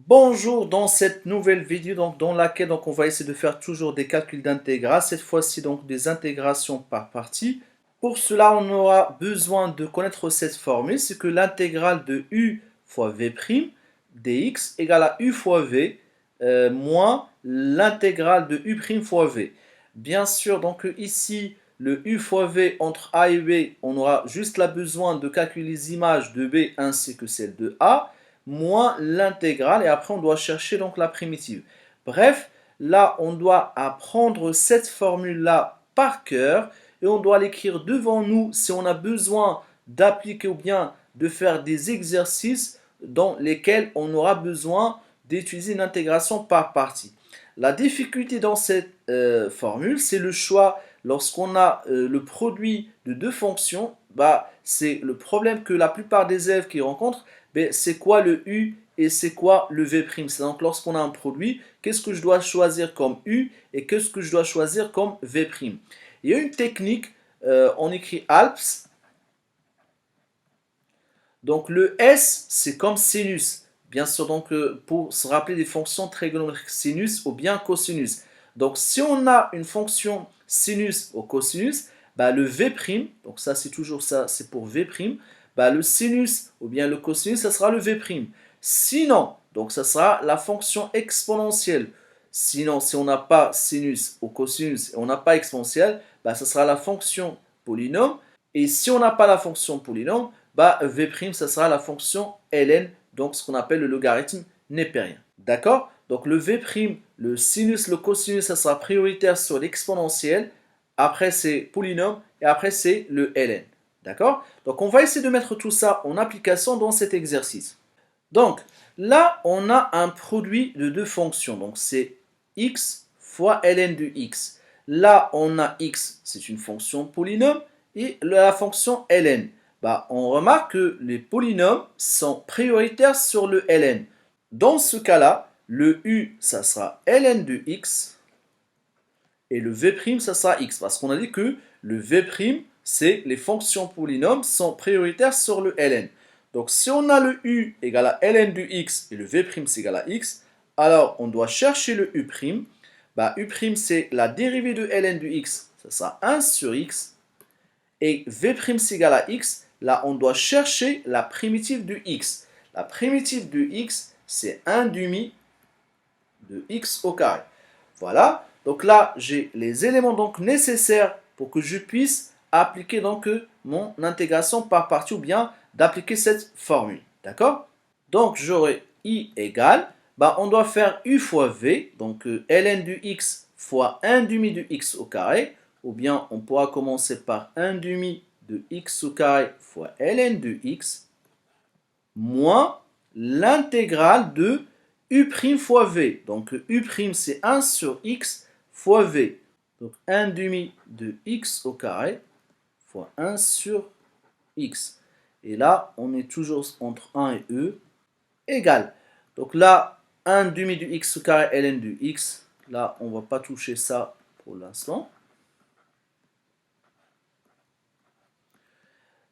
Bonjour, dans cette nouvelle vidéo dans laquelle on va essayer de faire toujours des calculs d'intégrale, cette fois-ci donc des intégrations par partie. Pour cela, on aura besoin de connaître cette formule, c'est que l'intégrale de u fois v' dx égale à u fois v moins l'intégrale de u' fois v. Bien sûr, donc ici, le u fois v entre a et b, on aura juste besoin de calculer les images de b ainsi que celles de a, moins l'intégrale, et après on doit chercher donc la primitive. Bref, là on doit apprendre cette formule-là par cœur, et on doit l'écrire devant nous si on a besoin d'appliquer ou bien de faire des exercices dans lesquels on aura besoin d'utiliser une intégration par partie. La difficulté dans cette formule, c'est le choix. Lorsqu'on a le produit de deux fonctions, c'est le problème que la plupart des élèves qui rencontrent, c'est quoi le u et c'est quoi le v'. C'est donc lorsqu'on a un produit, qu'est-ce que je dois choisir comme u et qu'est-ce que je dois choisir comme v'. Il y a une technique, on écrit ALPS. Donc le S, c'est comme sinus. Bien sûr, donc pour se rappeler des fonctions trigonométriques, sinus ou bien cosinus. Donc si on a une fonction sinus ou cosinus, le v', donc ça c'est toujours ça, c'est pour v', le sinus ou bien le cosinus, ça sera le v'. Sinon, donc ça sera la fonction exponentielle. Sinon, si on n'a pas sinus ou cosinus et on n'a pas exponentielle, ça sera la fonction polynôme. Et si on n'a pas la fonction polynôme, v', ça sera la fonction ln, donc ce qu'on appelle le logarithme népérien. D'accord? Donc le v', le sinus, le cosinus, ça sera prioritaire sur l'exponentielle. Après, c'est polynôme et après, c'est le ln. D'accord? Donc on va essayer de mettre tout ça en application dans cet exercice. Donc là, on a un produit de deux fonctions. Donc c'est x fois ln de x. Là, on a x, c'est une fonction polynôme, et la fonction ln. On remarque que les polynômes sont prioritaires sur le ln. Dans ce cas-là, le u, ça sera ln de x, et le v', ça sera x. Parce qu'on a dit que le v', c'est les fonctions polynômes sont prioritaires sur le ln. Donc si on a le u égale à ln de x et le v' c'est égal à x, alors on doit chercher le u'. U' c'est la dérivée de ln de x, ça sera 1 sur x. Et v' c'est égal à x, là on doit chercher la primitive de x. La primitive de x, c'est 1 demi de x au carré. Voilà, donc là j'ai les éléments donc nécessaires pour que je puisse appliquer donc mon intégration par partie ou bien d'appliquer cette formule. D'accord? Donc j'aurai i égale, on doit faire u fois v, donc ln de x fois 1 demi de x au carré, ou bien on pourra commencer par 1 demi de x au carré fois ln de x, moins l'intégrale de u' fois v. Donc u' c'est 1 sur x fois v. Donc 1 demi de x au carré fois 1 sur x. Et là, on est toujours entre 1 et e, égale. Donc là, 1 demi de x au carré ln de x. Là, on ne va pas toucher ça pour l'instant.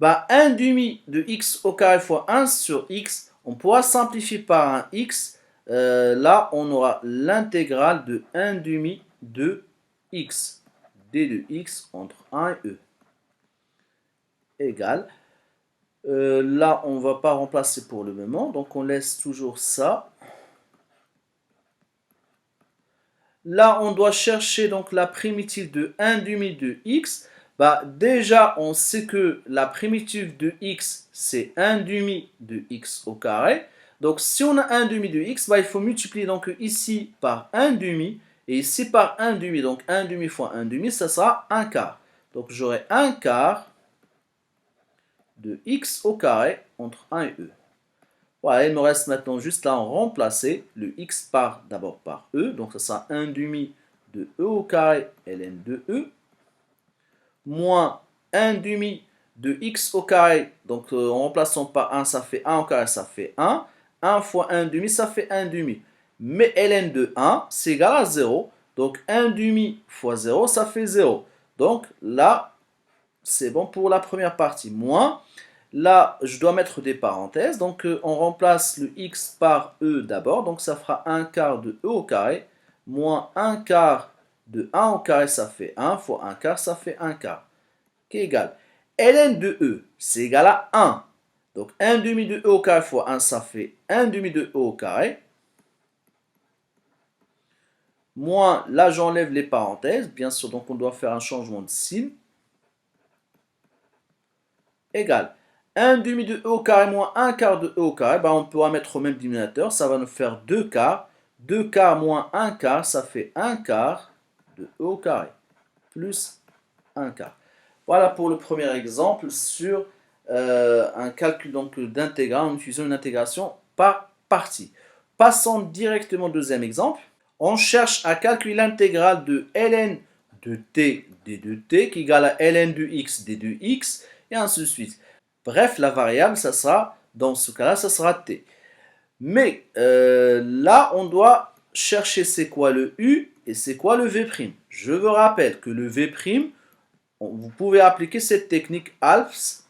1 demi de x au carré fois 1 sur x, on pourra simplifier par un x. Là, on aura l'intégrale de 1 demi de x, d de x entre 1 et e, égale. Là, on ne va pas remplacer pour le moment, donc on laisse toujours ça. Là, on doit chercher donc la primitive de 1 demi de x. Déjà, on sait que la primitive de x, c'est 1 demi de x au carré. Donc, si on a 1 demi de x, il faut multiplier donc ici par 1 demi et ici par 1 demi. Donc, 1 demi fois 1 demi, ça sera 1 quart. Donc, j'aurai 1 quart de x au carré entre 1 et e. Voilà, il me reste maintenant juste à en remplacer. Le x part d'abord par e, donc ça sera 1 demi de e au carré ln de e, moins 1 demi de x au carré, donc en remplaçant par 1, ça fait 1 au carré, ça fait 1. 1 fois 1 demi, ça fait 1 demi. Mais ln de 1, c'est égal à 0. Donc 1 demi fois 0, ça fait 0. Donc là, c'est bon pour la première partie. Moins Là, je dois mettre des parenthèses. Donc, on remplace le x par e d'abord. Donc, ça fera 1 quart de e au carré. Moins 1 quart de 1 au carré, ça fait 1. Fois 1 quart, ça fait 1 quart. Qui est égal. ln de e, c'est égal à 1. Donc, 1 demi de e au carré fois 1, ça fait 1 demi de e au carré. Moins, là, j'enlève les parenthèses. Bien sûr, donc on doit faire un changement de signe. Égal. 1 demi de e au carré moins 1 quart de e au carré, on pourra mettre au même dénominateur, ça va nous faire 2 quarts. 2 quarts moins 1 quart, ça fait 1 quart de e au carré, plus 1 quart. Voilà pour le premier exemple sur un calcul d'intégrale en utilisant une intégration par partie. Passons directement au deuxième exemple. On cherche à calculer l'intégrale de ln de t d de t qui est égale à ln de x d de x et ainsi de suite. Bref, la variable, ça sera, dans ce cas-là, ça sera t. Mais là, on doit chercher c'est quoi le u et c'est quoi le v'. Je vous rappelle que le v', vous pouvez appliquer cette technique ALPS.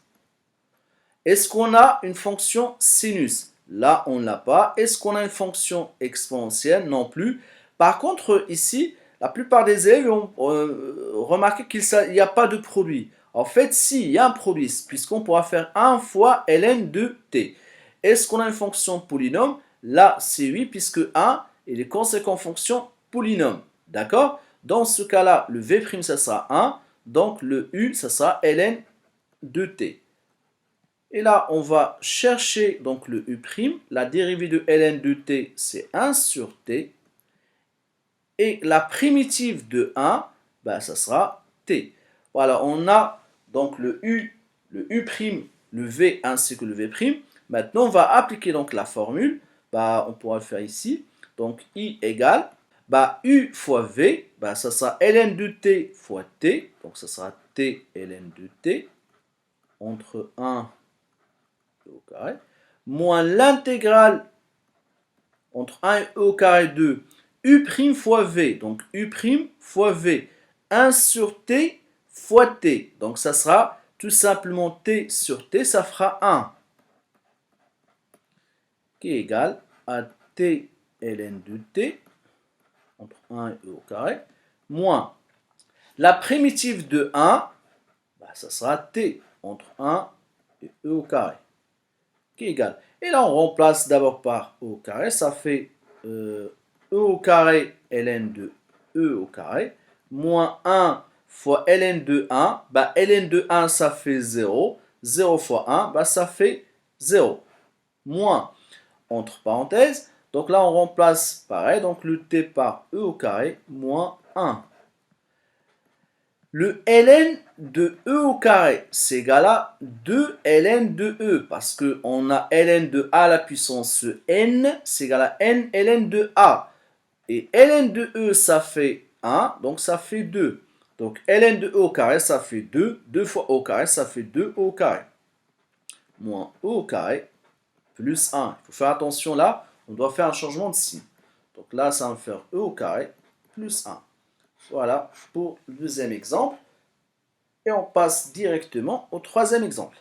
Est-ce qu'on a une fonction sinus? Là, on ne l'a pas. Est-ce qu'on a une fonction exponentielle? Non plus. Par contre, ici, la plupart des élèves ont remarqué qu'il n'y a pas de produit. En fait, si, il y a un produit, puisqu'on pourra faire 1 fois ln de t. Est-ce qu'on a une fonction polynôme? Là, c'est oui, puisque 1 est les conséquents fonction polynôme. D'accord? Dans ce cas-là, le v', ça sera 1. Donc, le u, ça sera ln de t. Et là, on va chercher donc le u'. La dérivée de ln de t, c'est 1 sur t. Et la primitive de 1, ça sera t. Voilà, on a donc le u', le v ainsi que le v'. Maintenant, on va appliquer donc la formule. On pourra le faire ici. Donc, i égale, u fois v, ça sera ln de t fois t. Donc, ça sera t ln de t entre 1 au carré, moins l'intégrale entre 1 et e au carré de u' fois v, donc u' fois v, 1 sur t fois t, donc ça sera tout simplement t sur t, ça fera 1, qui est égal à t ln de t, entre 1 et e au carré, moins la primitive de 1, ça sera t entre 1 et e au carré, qui est égal. Et là, on remplace d'abord par e au carré, ça fait e au carré ln de e au carré, moins 1 fois ln de 1, ln de 1, ça fait 0, 0 fois 1, ça fait 0, moins, entre parenthèses, donc là, on remplace pareil, donc le t par e au carré, moins 1. Le ln de e au carré, c'est égal à 2 ln de e, parce qu'on a ln de a à la puissance n, c'est égal à n ln de a. Et ln de e, ça fait 1, donc ça fait 2. Donc ln de e au carré, ça fait 2. 2 fois e au carré, ça fait 2 e au carré. Moins e au carré, plus 1. Il faut faire attention là, on doit faire un changement de signe. Donc là, ça va me faire e au carré, plus 1. Voilà pour le deuxième exemple. Et on passe directement au troisième exemple.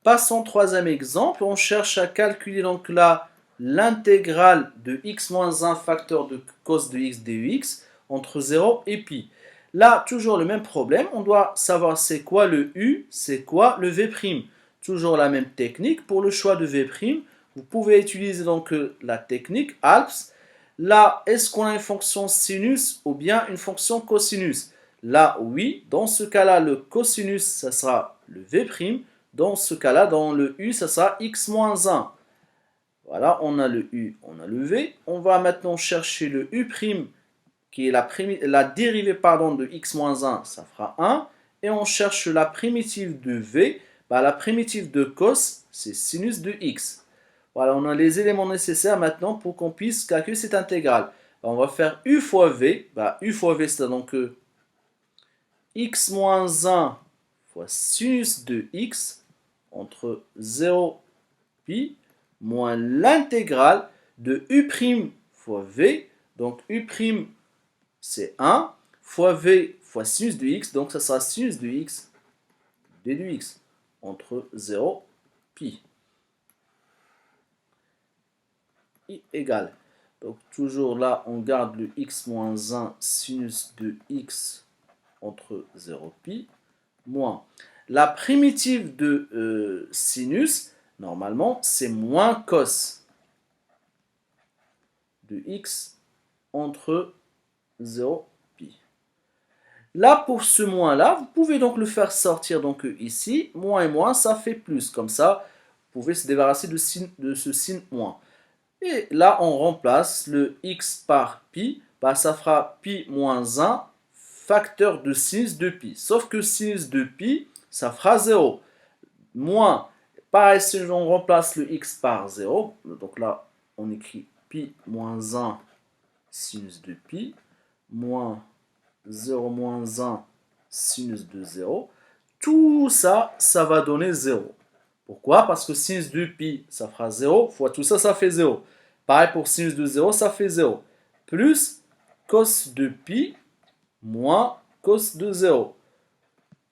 Passons au troisième exemple. On cherche à calculer donc là l'intégrale de x moins 1 facteur de cos de x dx entre 0 et pi. Là, toujours le même problème. On doit savoir c'est quoi le u, c'est quoi le v'. Toujours la même technique. Pour le choix de v', vous pouvez utiliser donc la technique ALPS. Là, est-ce qu'on a une fonction sinus ou bien une fonction cosinus? Là, oui. Dans ce cas-là, le cosinus, ça sera le v'. Dans ce cas-là, dans le u, ça sera x moins 1. Voilà, on a le u, on a le v. On va maintenant chercher le u', qui est la dérivée de x moins 1, ça fera 1. Et on cherche la primitive de v. La primitive de cos, c'est sinus de x. Voilà, on a les éléments nécessaires maintenant pour qu'on puisse calculer cette intégrale. On va faire u fois v. U fois v, c'est donc x moins 1 fois sinus de x entre 0 pi moins l'intégrale de u' fois v. Donc u' c'est 1 fois v fois sinus de x. Donc ça sera sinus de x d de x entre 0 pi. I égale. Donc toujours là, on garde le x moins 1 sinus de x entre 0 pi, moins. La primitive de sinus, normalement, c'est moins cos de x entre 0 pi. Là, pour ce moins-là, vous pouvez donc le faire sortir donc ici. Moins et moins, ça fait plus. Comme ça, vous pouvez se débarrasser de ce signe moins. Et là, on remplace le x par pi. Bah, ça fera pi moins 1 facteur de sinus de pi. Sauf que sinus de pi, ça fera 0. Moins, pareil, si on remplace le x par 0, donc là, on écrit pi moins 1 sinus de pi, moins 0 moins 1 sinus de 0. Tout ça, ça va donner 0. Pourquoi? Parce que sinus de pi, ça fera 0, fois tout ça, ça fait 0. Pareil pour sinus de 0, ça fait 0. Plus cos de pi moins cos de 0.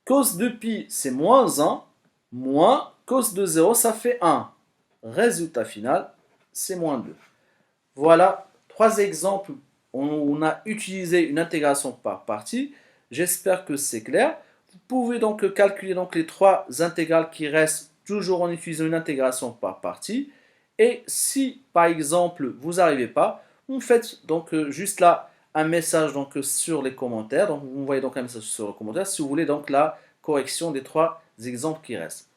Cos de pi, c'est moins 1, moins cos de 0, ça fait 1. Résultat final, c'est moins 2. Voilà 3 exemples où on a utilisé une intégration par partie. J'espère que c'est clair. Vous pouvez donc calculer donc les 3 intégrales qui restent toujours en utilisant une intégration par partie. Et si par exemple vous n'arrivez pas, vous faites donc juste là un message donc sur les commentaires. Donc vous voyez donc un message sur les commentaires si vous voulez donc la correction des 3 exemples qui restent.